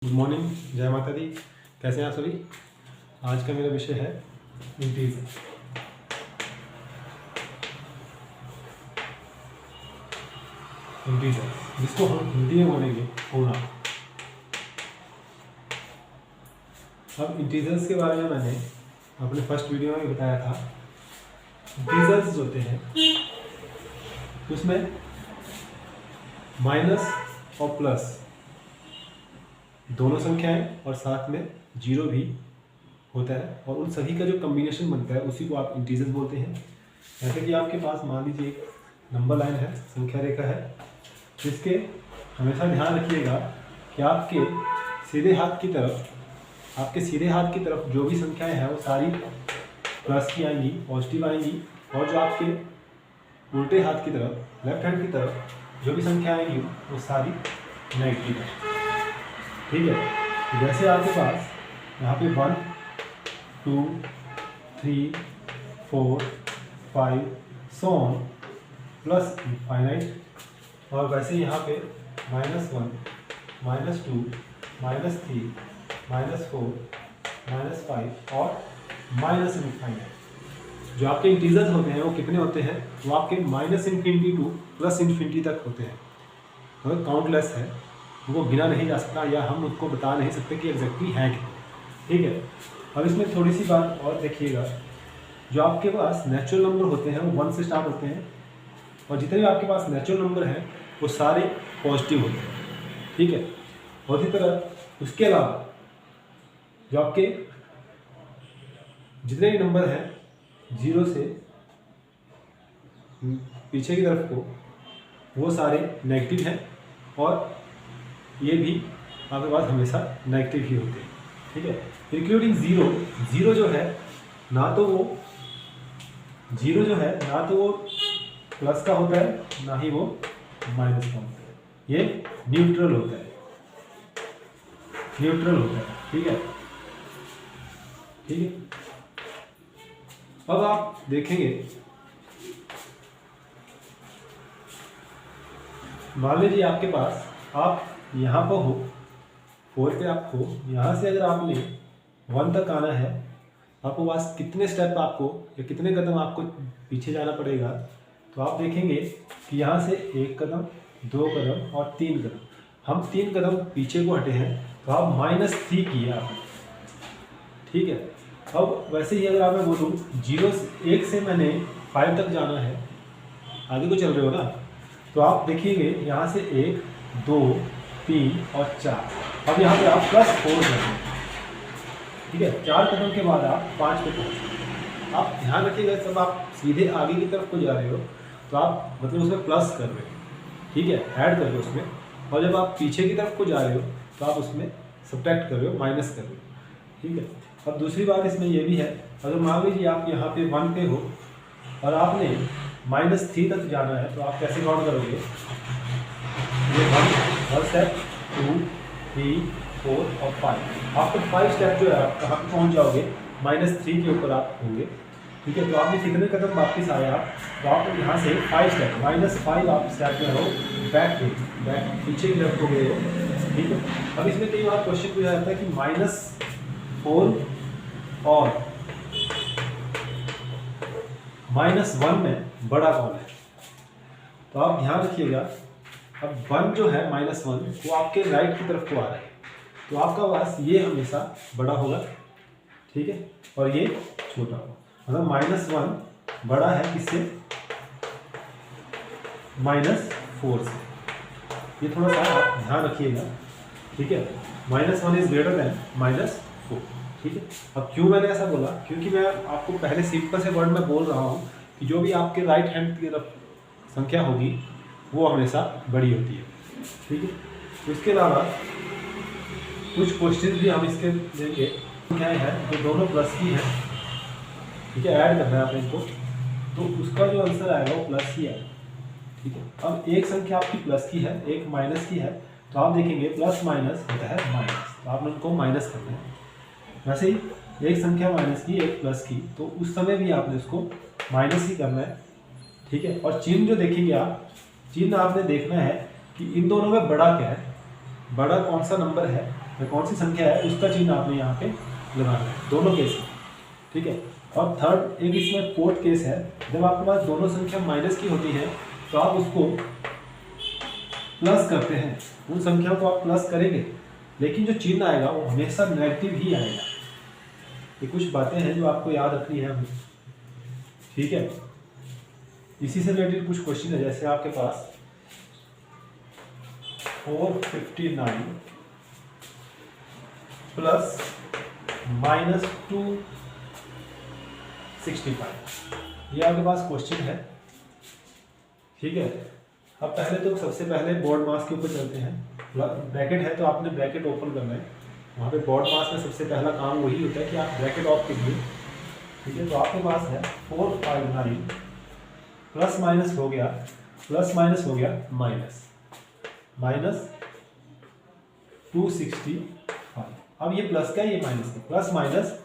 Good morning, जय माता दी। कैसे हैं आप सभी। आज का मेरा विषय है इंटीजर। इंटीजर जिसको हम हिंदी में बोलेंगे पूर्णांक। अब इंटीजर्स के बारे में मैंने अपने फर्स्ट वीडियो में बताया था। इंटीजर्स होते हैं उसमें माइनस और प्लस दोनों संख्याएं और साथ में जीरो भी होता है, और उन सभी का जो कम्बिनेशन बनता है उसी को आप इंटीजर्स बोलते हैं। जैसे कि आपके पास मान लीजिए एक नंबर लाइन है, संख्या रेखा है, जिसके हमेशा ध्यान रखिएगा कि आपके सीधे हाथ की तरफ जो भी संख्याएं हैं वो सारी प्लस की आएंगी, पॉजिटिव आएंगी, और जो आपके उल्टे हाथ की तरफ, लेफ्ट हैंड की तरफ जो भी संख्या आएंगी वो सारी नेगेटिव है। ठीक है, जैसे आपके पास यहाँ पे 1 2 3 4 5 सो ऑन प्लस इनफाइनाइट, और वैसे यहाँ पे -1 -2 -3 -4 -5 और माइनस इनफाइनाइट। जो आपके इंटीजर्स होते हैं वो कितने होते हैं? वो आपके -इन्फिनिटी टू +इन्फिनिटी तक होते हैं। मतलब काउंटलेस है, वो गिना नहीं जा सकता, या हम उसको बता नहीं सकते कि एग्जैक्टली है क्या। ठीक है, अब इसमें थोड़ी सी बात और देखिएगा। जो आपके पास नेचुरल नंबर होते हैं वो 1 से स्टार्ट होते हैं, और जितने भी आपके पास नेचुरल नंबर हैं वो सारे पॉजिटिव होते हैं। ठीक है, और इसी तरह उसके अलावा जो आपके जितने भी नंबर हैं 0 से पीछे की तरफ को वो सारे नेगेटिव हैं, और ये भी आपके पास हमेशा नेगेटिव ही होते हैं। ठीक है, इंक्लूडिंग जीरो जो है ना तो वो प्लस का होता है ना ही वो माइनस का होता है, ये न्यूट्रल होता है। ठीक है, अब आप देखेंगे, मान लीजिए आपके पास आप यहाँ पर हो 4 पे आप हो, यहाँ से अगर आपने 1 तक आना है, आपको पास कितने स्टेप आपको या कितने कदम आपको पीछे जाना पड़ेगा? तो आप देखेंगे कि यहाँ से 1 कदम, 2 कदम और 3 कदम, हम 3 कदम पीछे को हटे हैं, तो आप -3 किए आपने। ठीक है, अब वैसे ही अगर मैं बोलूँ 1 से मैंने 5 तक जाना है, आगे को चल रहे हो ना, तो आप देखिएगा यहाँ से 1 2 3 और 4, अब यहाँ पे आप +4 करते हैं। ठीक है, 4 कदम के बाद आप 5 पे पहुँचते। आप ध्यान रखिएगा, जब आप सीधे आगे की तरफ को जा रहे हो तो आप मतलब उसमें प्लस कर रहे हो, ठीक है, ऐड कर रहे हो उसमें, और जब आप पीछे की तरफ को जा रहे हो तो आप उसमें सब्ट्रैक्ट कर रहे हो, माइनस कर रहे हो। ठीक है, अब दूसरी बात इसमें ये भी है, अगर मान लीजिए आप यहाँ पे 1 पे हो और आपने -3 तक जाना है, तो आप कैसे काउंट करोगे? ये 1 स्टेप, 2 3 4 और 5, आपको 5 स्टेप जो है आप कहाँ पे पहुँच जाओगे? -3 के ऊपर आप होंगे। ठीक है, तो आपने कितने कदम वापस आया? तो आप यहाँ से 5 स्टेप, -5 आप स्टेप जो हो बैक पीछे की तरफ हो गए हो। ठीक है, अब इसमें कई बार क्वेश्चन पूछा जाता है कि -4 और -1 में बड़ा कौन है? तो आप ध्यान रखिएगा, अब 1 जो है -1 वो आपके राइट की तरफ को आ रहा है, तो आपका पास ये हमेशा बड़ा होगा। ठीक है, और ये छोटा होगा, मतलब -1 बड़ा है किससे? -4 से। ये थोड़ा सा आप ध्यान रखिएगा। ठीक है, -1 इज ग्रेटर देन -4। ठीक है, अब क्यों मैंने ऐसा बोला? क्योंकि मैं आपको पहले सिंपल से वर्ड में बोल रहा हूँ कि जो भी आपके राइट हैंड की तरफ संख्या होगी वो हमेशा बड़ी होती है। ठीक है, तो इसके अलावा कुछ क्वेश्चन भी हम इसके देंगे। क्या है जो दोनों प्लस की है, ठीक है, ऐड करना है आप इनको, तो उसका जो आंसर आएगा वो प्लस ही आएगा। ठीक है, अब एक संख्या आपकी प्लस की है, एक माइनस की है, तो आप देखेंगे प्लस माइनस होता है माइनस, तो आपने उनको माइनस करना है। वैसे ही एक संख्या माइनस की, एक प्लस की, तो उस समय भी आपने उसको माइनस ही करना है। ठीक है, और चिन्ह जो देखेंगे आप, चिन्ह आपने देखना है कि इन दोनों में बड़ा क्या है, बड़ा कौन सा नंबर है, या कौन सी संख्या है उसका चिन्ह आपने यहाँ पे लगाना है, दोनों केस में, ठीक है। और थर्ड एक इसमें फोर्थ केस है, जब आपके पास दोनों संख्या माइनस की होती है तो आप उसको प्लस करते हैं, उन संख्याओं को आप प्लस करेंगे, लेकिन जो चिन्ह आएगा वो हमेशा नेगेटिव ही आएगा। ये कुछ बातें हैं जो आपको याद रखनी है हमें, ठीक है। इसी से रिलेटेड कुछ क्वेश्चन है, जैसे आपके पास 459 प्लस माइनस 265, ये आपके पास क्वेश्चन है, ठीक है। अब पहले तो सबसे पहले बोर्ड मास के ऊपर चलते हैं। ब्रैकेट है तो आपने ब्रैकेट ओपन करना है, वहाँ पे बोर्ड मास में सबसे पहला काम वही होता है कि आप ब्रैकेट ऑफ कीजिए, ठीक है। तो आपके पास है 459 प्लस माइनस हो गया, प्लस माइनस हो गया माइनस, माइनस 265। अब ये प्लस का ये माइनस का, प्लस माइनस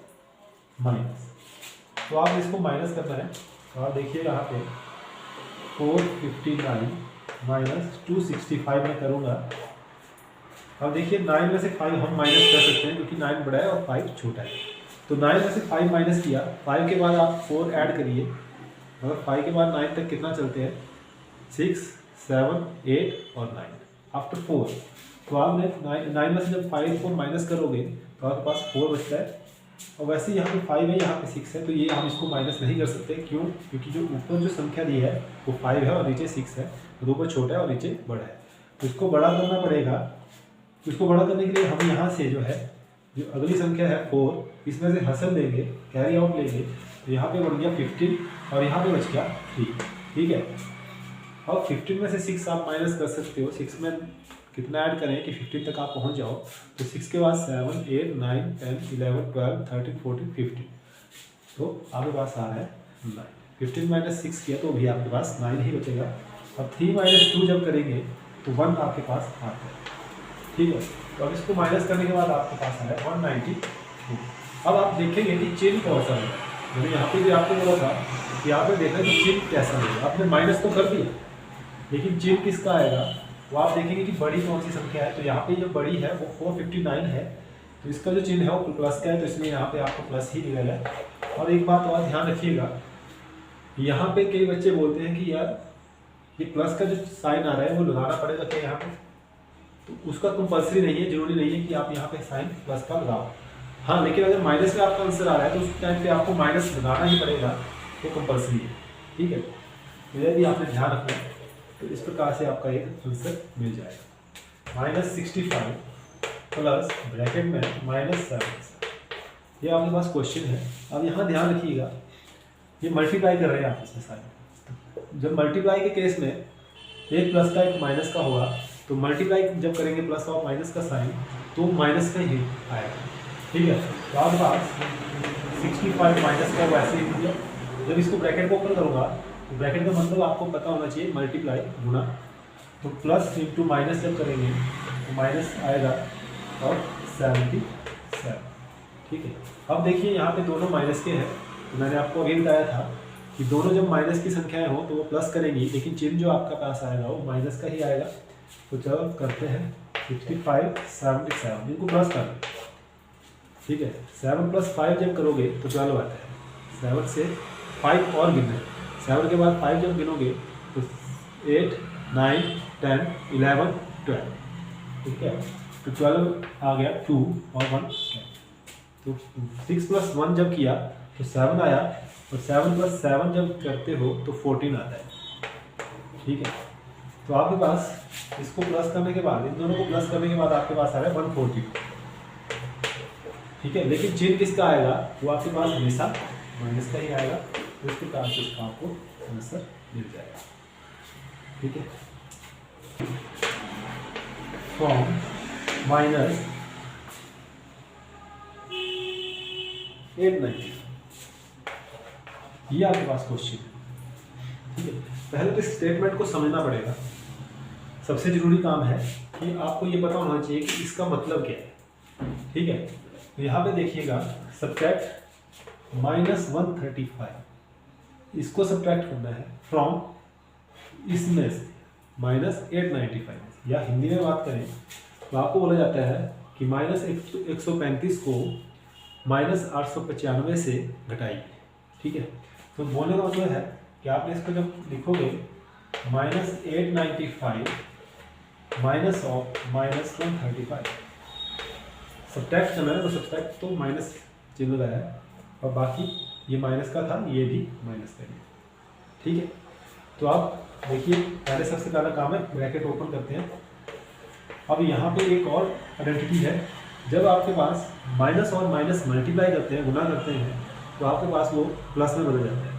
माइनस, तो आप इसको माइनस करना है। तो आप देखिए यहाँ पे 459 माइनस 265 में करूँगा। अब देखिए 9 में से 5 हम माइनस कर सकते हैं क्योंकि 9 बड़ा है और 5 छोटा है। तो 9 में से 5 माइनस किया, 5 के बाद आप 4 ऐड करिए, मतलब 5 के बाद 9 तक कितना चलते हैं, 6 7 8 और 9 आफ्टर 4। तो आपने 9 में से जब 5 4 माइनस करोगे तो आपके पास 4 बचता है, और वैसे यहाँ पे 5 है, यहाँ पे 6 है, तो ये हम इसको माइनस नहीं कर सकते। क्यों? क्योंकि जो ऊपर जो संख्या दी है वो 5 है और नीचे 6 है, तो ऊपर छोटा है और नीचे बड़ा है, तो इसको बड़ा करना पड़ेगा। इसको बड़ा करने के लिए हम यहाँ से जो है, जो अगली संख्या है 4, इसमें से हसल लेंगे, कैरी आउट लेंगे, तो यहाँ पे बन गया 15 और यहाँ पे बच गया 3, ठीक है। अब 15 में से 6 आप माइनस कर सकते हो, 6 में कितना ऐड करें कि 15 तक आप पहुँच जाओ, तो 6 के बाद 7 8 9 10 11 12 13 14 15, तो आपके पास आ रहा है 9। 15 माइनस 6 किया तो भी आपके पास 9 ही बचेगा। अब 3 माइनस 2 जब करेंगे तो 1 आपके पास आता है, ठीक है। तो अब इसको माइनस करने के बाद आपके पास आया 192। अब आप देखेंगे कि चिन्ह कौन सा है, मैंने यहाँ पे भी आपको बोला था कि यहाँ पे देखा कि चिन्ह कैसा होगा। आपने माइनस तो कर दिया, लेकिन चिन्ह किसका आएगा वो आप देखेंगे कि बड़ी कौन सी संख्या है। तो यहाँ पे जो बड़ी है वो 459 है, तो इसका जो चिन्ह है वो प्लस का है, तो इसमें यहाँ पे आपको प्लस ही मिलेगा। और एक बात और ध्यान रखिएगा, यहाँ पे कई बच्चे बोलते हैं कि यार ये प्लस का जो साइन आ रहा है वो लगाना पड़ेगा क्या यहाँ पे, तो उसका कंपल्सरी नहीं है, जरूरी नहीं है कि आप यहाँ पे साइन प्लस का लगाओ। हाँ, लेकिन अगर माइनस में आपका आंसर आ रहा है तो उस टाइम पे आपको माइनस लगाना ही पड़ेगा, वो कंपल्सरी है, ठीक है। तो यह भी आपने ध्यान रखना है। तो इस प्रकार से आपका एक आंसर मिल जाएगा। -65 प्लस ब्रैकेट में -7, ये आपके पास क्वेश्चन है। अब यहाँ ध्यान रखिएगा, ये मल्टीप्लाई कर रहे हैं आप इसमें सारे। जब मल्टीप्लाई के केस में एक प्लस का एक माइनस का होगा, तो मल्टीप्लाई जब करेंगे प्लस का माइनस का साइन, तो माइनस का ही आएगा, ठीक है। तो आपके पास 65 माइनस का वैसे ही दिया। जब इसको ब्रैकेट को ओपन करूँगा तो ब्रैकेट का मतलब आपको पता होना चाहिए मल्टीप्लाई गुना, तो प्लस इंटू माइनस जब करेंगे तो माइनस आएगा और 77, ठीक है। अब देखिए यहाँ पे दोनों माइनस के हैं, तो मैंने आपको अभी बताया था कि दोनों जब माइनस की संख्याएं हो तो वो प्लस करेंगी, लेकिन चिन्ह जो आपका पास आएगा वो माइनस का ही आएगा। तो चलो करते हैं 65 77, इनको प्लस कर, ठीक है। 7 + 5 जब करोगे तो 12 आता है, 7 से 5 और गिनना, 7 के बाद 5 जब गिनोगे तो 8 9 10 11 12, ठीक है। तो 12 आ गया, 2 और 1 तो 6 + 1 जब किया तो 7 आया, और 7 + 7 जब करते हो तो 14 आता है, ठीक है। तो आपके पास इसको प्लस करने के बाद, इन दोनों को प्लस करने के बाद आपके पास आ रहा है 140, ठीक है। लेकिन चिन्ह किसका आएगा वो आपके पास हमेशा माइनस का ही आएगा, तो इस प्रकार से इसका आपको आंसर मिल जाएगा, ठीक है। फ्रॉम -890, ये आपके पास क्वेश्चन है, ठीक है। पहले तो इस स्टेटमेंट को समझना पड़ेगा। सबसे जरूरी काम है कि आपको ये पता होना चाहिए कि इसका मतलब क्या है, ठीक है। तो यहाँ पे देखिएगा, सब्ट्रैक्ट -135, इसको सब्ट्रैक्ट करना है फ्रॉम इसमें से -895, या हिंदी में बात करें तो आपको बोला जाता है कि -135 को -895 से घटाइए। ठीक है, तो बोलने का मतलब है कि आपने इसको जब लिखोगे -895 -135 सब्ट्रैक्ट करना है तो सब्ट्रैक्ट तो माइनस चिन्ह लगाया है और बाकी ये माइनस का था, ये भी माइनस का है। ठीक है, तो आप देखिए पहले सबसे पहला काम है ब्रैकेट ओपन करते हैं। अब यहाँ पे एक और आइडेंटिटी है, जब आपके पास माइनस और माइनस मल्टीप्लाई करते हैं, गुना करते हैं, तो आपके पास वो प्लस में बदल जाता है।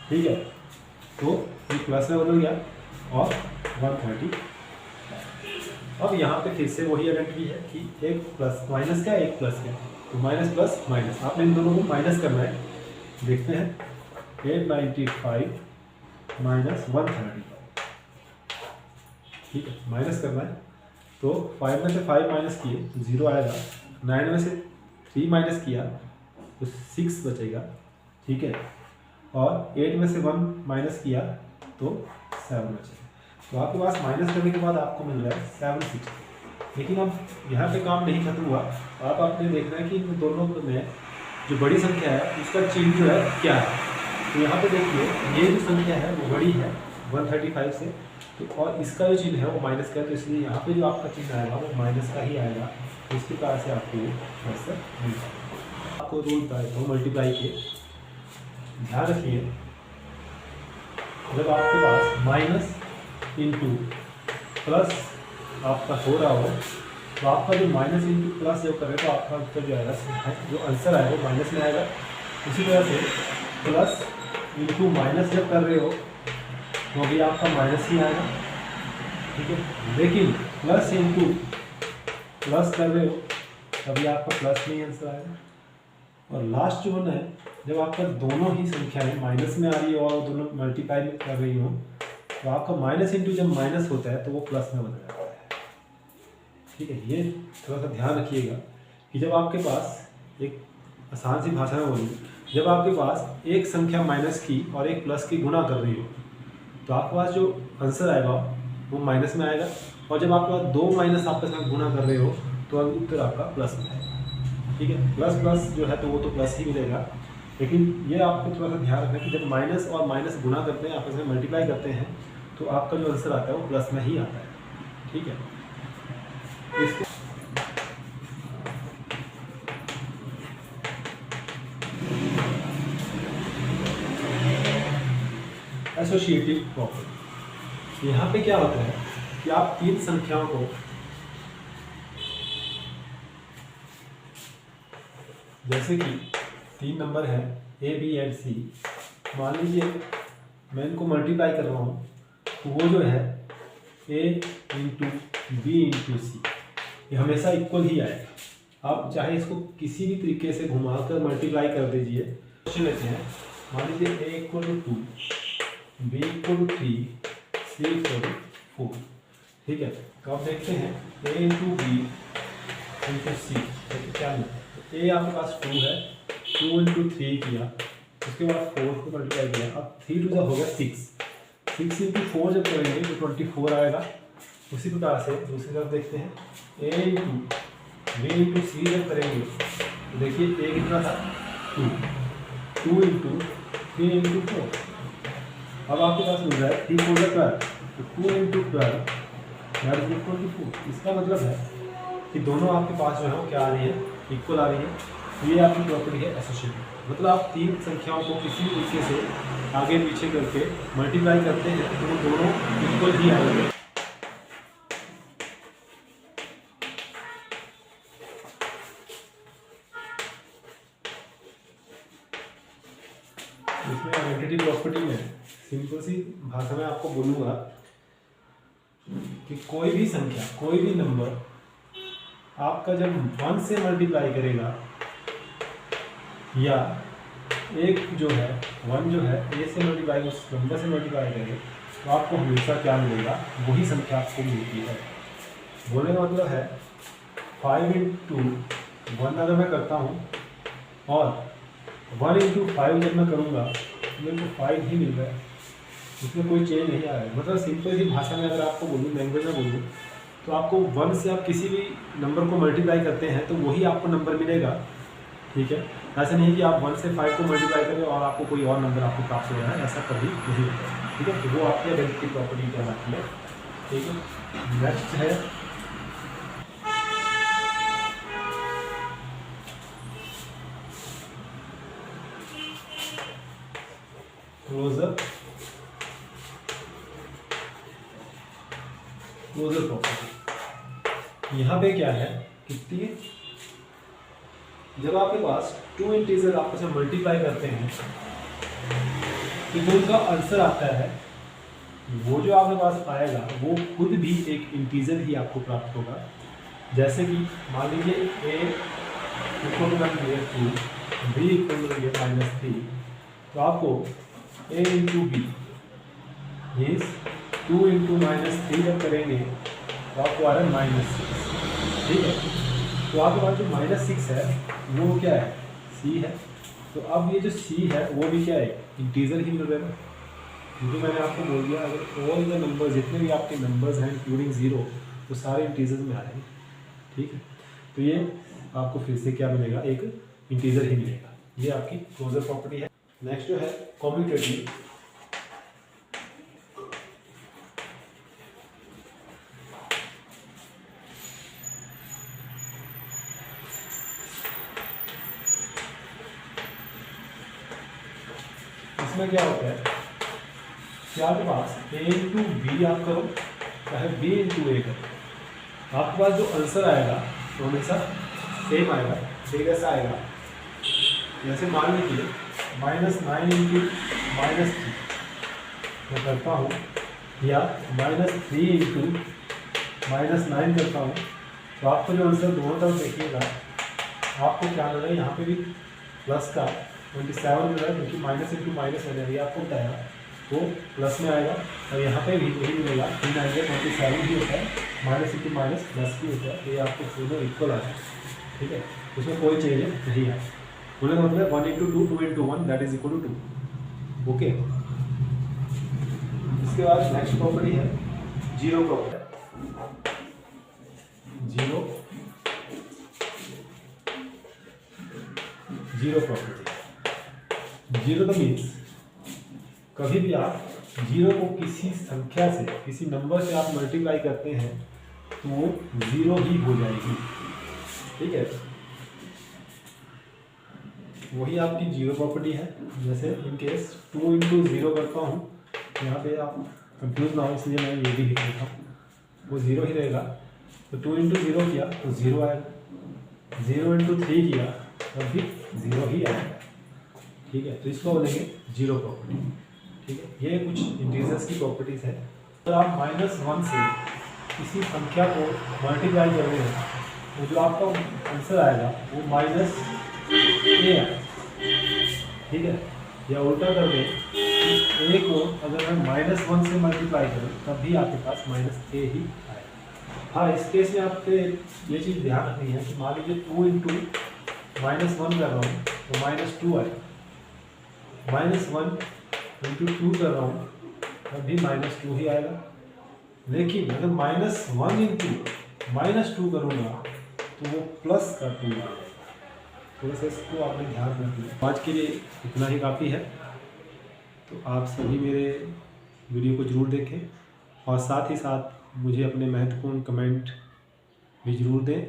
ठीक है, तो ये प्लस में बदल गया और 130। अब यहाँ पे फिर से वही आइडेंटिटी है कि एक प्लस माइनस का एक प्लस का, तो माइनस प्लस माइनस आपने इन दोनों को माइनस करना है। देखते हैं 895 -135। ठीक है, माइनस करना है तो 5 में से 5 माइनस किए तो 0 आएगा, 9 में से 3 माइनस किया तो 6 बचेगा। ठीक है, और 8 में से 1 माइनस किया तो 7 बचेगा। तो आपके पास माइनस करने के बाद आपको मिल रहा है 760। लेकिन अब यहाँ पे काम नहीं खत्म हुआ, आप आपने देखना है कि इन दोनों में जो बड़ी संख्या है उसका चिन्ह जो है क्या है। तो यहाँ पे देखिए ये जो संख्या है वो बड़ी है 135 से, तो और इसका जो चिन्ह है वो माइनस का है, तो इसलिए यहाँ पे जो आपका चिन्ह आएगा वो माइनस का ही आएगा। तो इस प्रकार से आपको आंसर मिल जाएगा। आपको रूल बताए तो मल्टीप्लाई के ध्यान रखिए, जब आपके पास माइनस इंटू प्लस आपका हो रहा हो तो आपका जो माइनस इंटू प्लस जब करें तो आपका उत्तर जो आएगा, जो आंसर आएगा वो माइनस में आएगा। उसी तरह से प्लस इंटू माइनस जब कर रहे हो तो भी आपका माइनस ही आएगा। ठीक है, लेकिन प्लस इंटू प्लस कर रहे हो तभी आपका प्लस में ही आंसर आएगा। और लास्ट जो है, जब आपका दोनों ही संख्याएं माइनस में आ रही हो और दोनों मल्टीप्लाई कर रही हो तो आपका माइनस इंटू जब माइनस होता है तो वो प्लस में बदल जाता है। ठीक है, ये थोड़ा सा ध्यान रखिएगा कि जब आपके पास एक आसान सी भाषा में बोलूँ, जब आपके पास एक संख्या माइनस की और एक प्लस की गुणा कर रही हो तो आपके पास जो आंसर आएगा वो माइनस में आएगा, और जब आपके पास दो माइनस आपके साथ गुणा कर रहे हो तो उत्तर आपका प्लस में आएगा। ठीक है, प्लस प्लस जो है तो वो तो प्लस ही मिलेगा, लेकिन ये आपको थोड़ा सा ध्यान रखना कि जब माइनस और माइनस गुणा करते हैं, आपस में मल्टीप्लाई करते हैं, तो आपका जो आंसर आता है वो प्लस में ही आता है। ठीक है, इसके एसोसिएटिव प्रॉपर्टी, यहाँ पे क्या होता है कि आप तीन संख्याओं को जैसे कि 3 नंबर है ए बी एंड सी, मान लीजिए मैं इनको मल्टीप्लाई कर रहा हूँ तो वो जो है ए इंटू बी इंटू सी, ये हमेशा इक्वल ही आएगा। आप चाहे इसको किसी भी तरीके से घुमाकर मल्टीप्लाई कर दीजिए। क्वेश्चन लेते हैं, मान लीजिए A equal to 2, B equal to 3, C equal to 4। ठीक है, तो आप देखते हैं A into B into C तो क्या मिलता है। तो ए आपके पास 2 है, 2 इंटू 3 किया, उसके बाद 4 को मल्टीप्लाई किया, अब 3 टू हो गया 6, 6 इंटू 4 जब करेंगे तो 24 आएगा। उसी प्रकार से दूसरी तरफ देखते हैं, ए इंटू बी इंटू सी जब करेंगे तो देखिए ए कितना था 2, 2 इंटू 3 इंटू 4, अब आपके पास मिल रहा है 3 4 12, तो 2 into 12 that is equal to 4। इसका मतलब है कि दोनों आपके पास जो है वो क्या आ रही है, इक्वल आ रही है। ये आपकी प्रॉपर्टी है एसोसिएटिव, मतलब आप तीन संख्याओं को किसी भी तरीके से आगे पीछे करके मल्टीप्लाई करते हैं तो वो दोनों इक्वल ही आएंगे। इसमें आइडेंटिटी प्रॉपर्टी में सिंपल सी भाषा में आपको बोलूँगा कि कोई भी संख्या, कोई भी नंबर आपका जब 1 से मल्टीप्लाई करेगा या एक जो है 1 जो है ए से मल्टीप्लाई उस नंबर से मल्टीप्लाई करे तो आपको हमेशा क्या मिलेगा, वही संख्या आपको मिलती है। बोलने का मतलब है 5 इंटू 1 अगर मैं करता हूँ और 1 इंटू 5 जब मैं करूँगा तो मेरे को 5 ही मिल रहा है, इसमें कोई चेंज नहीं आ रहा है। मतलब सिंपल सी भाषा में अगर आपको बोलूँ, लैंग्वेज में बोलूँ तो आपको 1 से आप किसी भी नंबर को मल्टीप्लाई करते हैं तो वही आपको नंबर मिलेगा, ठीक है। ऐसा नहीं है कि आप 1 से 5 को मल्टीप्लाई करें और आपको कोई और नंबर आपको प्राप्त हो रहा है, ऐसा कभी नहीं होता है, ठीक है। तो वो आपकी आइडेंटिटी प्रॉपर्टी कहलाती है, ठीक है। नेक्स्ट है क्लोजर प्रॉपर्टी। यहाँ पे क्या है कि जब आपके पास 2 इंटीजर आपस में मल्टीप्लाई करते हैं तो जो उनका आंसर आता है वो जो आपके पास आएगा वो खुद भी एक इंटीजर ही आपको प्राप्त होगा। जैसे कि मान लीजिए a equal to 2, b equal to -3, तो आपको a into B means 2 into -3 जब करेंगे तो आपको आ रहा है -6, ठीक है। तो आपके पास जो -6 है वो क्या है, c है। तो अब ये जो c है वो भी क्या है, इंटीजर ही मिल रहा है, क्योंकि मैंने आपको बोल दिया अगर ऑल द नंबर जितने भी आपके नंबर्स हैं इंक्लूडिंग 0 तो सारे इंटीजर्स में आ जाएंगे, ठीक है। तो ये आपको फिर से क्या मिलेगा, एक इंटीजर ही मिलेगा। ये आपकी क्लोजर प्रॉपर्टी है। नेक्स्ट जो है कॉम्यूटेटिव। इसमें क्या होता है कि आपके पास a इंटू बी आप करो चाहे b इंटू ए करो, आपके पास जो आंसर आएगा तो हमेशा सेम आएगा। ये कैसा आएगा, जैसे मान लीजिए -9 इंटू -3 मैं करता हूँ या -3 इंटू -9 करता हूँ, तो आपको जो आंसर दोनों तरफ देखिएगा आपको क्या मिल रहा है, यहाँ पे भी प्लस का 27 मिल रहा है, क्योंकि माइनस इंटू माइनस मैंने अभी आपको बताया तो प्लस में आएगा, और यहाँ पे भी वही मिलेगा 3 आएंगे 27 भी होता है, माइनस इंटू माइनस प्लस भी होता है, तो ये आपको दोनों इक्वल आ है, ठीक है। उसमें कोई चेंज नहीं है। बोले मतलब 1 into 2 2 into 1 that is equal to 2, okay. इसके बाद नेक्स्ट प्रॉपर्टी है zero property. Zero property, zero the means कभी भी आप जीरो को किसी संख्या से, किसी नंबर से आप मल्टीप्लाई करते हैं तो वो जीरो ही हो जाएगी, ठीक है। वही आपकी जीरो प्रॉपर्टी है। जैसे इन केस 2 इंटू 0 करता हूँ, यहाँ पे आप कंफ्यूज ना हो इसलिए मैं ये भी लिख देता हूँ, वो ज़ीरो ही रहेगा। तो 2 इंटू 0 किया तो 0 आएगा, 0 इंटू 3 किया तब भी 0 ही आएगा, ठीक है। तो इसको बोलेंगे जीरो प्रॉपर्टी, ठीक है। ये कुछ इंटीजर्स की प्रॉपर्टीज़ है। अगर आप -1 से किसी संख्या को मल्टीप्लाई कर रहे हैं तो जो आपका आंसर आएगा वो -a है, ठीक है। या उल्टा कर दें कि a को अगर मैं -1 से मल्टीप्लाई करूँ तब भी आपके पास -a ही आएगा। हाँ, इस केस में आपके ये चीज़ ध्यान रखनी है कि मान लीजिए 2 इंटू -1 कर रहा हूँ तो -2 आएगा, -1 इंटू 2 कर रहा हूँ तब भी -2 ही आएगा। लेकिन अगर -1 इंटू -2 करूँगा तो वो प्लस का 2 आएगा। थोड़ा सा इसको आपने ध्यान रखना। आज के लिए इतना ही काफ़ी है। तो आप सभी मेरे वीडियो को ज़रूर देखें और साथ ही साथ मुझे अपने महत्वपूर्ण कमेंट भी ज़रूर दें,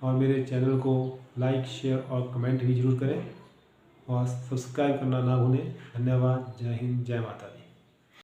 और मेरे चैनल को लाइक, शेयर और कमेंट भी ज़रूर करें, और सब्सक्राइब करना ना भूलें। धन्यवाद। जय हिंद, जय माता दी।